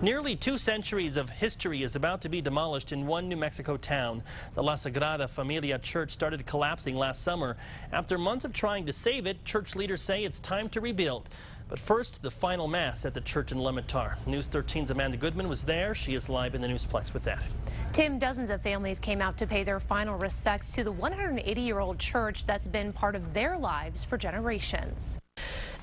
Nearly 2 centuries of history is about to be demolished in one New Mexico town. The La Sagrada Familia Church started collapsing last summer. After months of trying to save it, church leaders say it's time to rebuild. But first, the final mass at the church in Limitar. News 13's Amanda Goodman was there. She is live in the Newsplex with that. Tim, dozens of families came out to pay their final respects to the 180-year-old church that's been part of their lives for generations.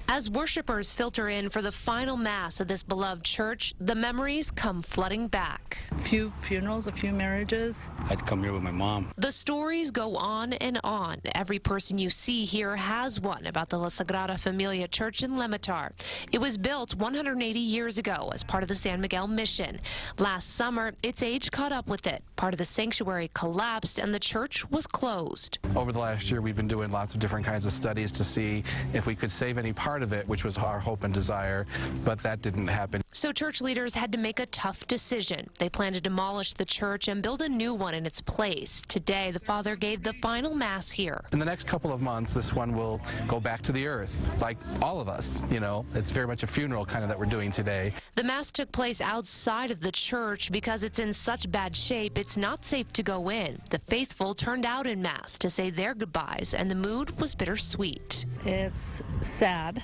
As worshipers filter in for the final mass of this beloved church, the memories come flooding back. A few funerals, a few marriages. I'd come here with my mom. The stories go on and on. Every person you see here has one about the La Sagrada Familia Church in Limitar. It was built 180 years ago as part of the San Miguel mission. Last summer, its age caught up with it. Part of the sanctuary collapsed and the church was closed. Over the last year, we've been doing lots of different kinds of studies to see if we could save any part of it, which was our hope and desire, but that didn't happen. So church leaders had to make a tough decision. They plan to demolish the church and build a new one in its place. Today, the father gave the final mass here. In the next couple of months, this one will go back to the earth, like all of us, you know. It's very much a funeral kind of that we're doing today. The mass took place outside of the church because it's in such bad shape, it's not safe to go in. The faithful turned out in mass to say their goodbyes, and the mood was bittersweet. It's sad,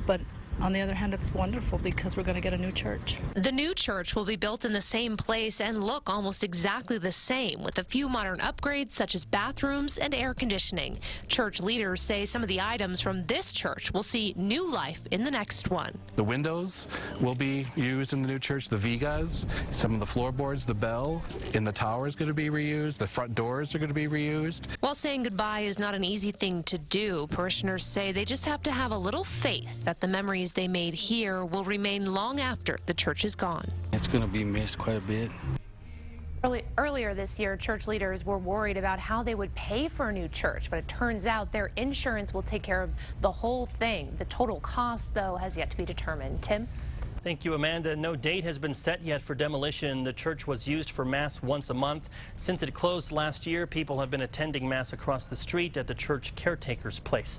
but on the other hand, it's wonderful because we're going to get a new church. The new church will be built in the same place and look almost exactly the same, with a few modern upgrades such as bathrooms and air conditioning. Church leaders say some of the items from this church will see new life in the next one. The windows will be used in the new church, the vigas, some of the floorboards, the bell in the tower is going to be reused, the front doors are going to be reused. While saying goodbye is not an easy thing to do, parishioners say they just have to have a little faith that the memories they made here will remain long after the church is gone. It's going to be missed quite a bit. Earlier this year, church leaders were worried about how they would pay for a new church, but it turns out their insurance will take care of the whole thing. The total cost, though, has yet to be determined. Tim? Thank you, Amanda. No date has been set yet for demolition. The church was used for Mass once a month. Since it closed last year, people have been attending Mass across the street at the church caretaker's place.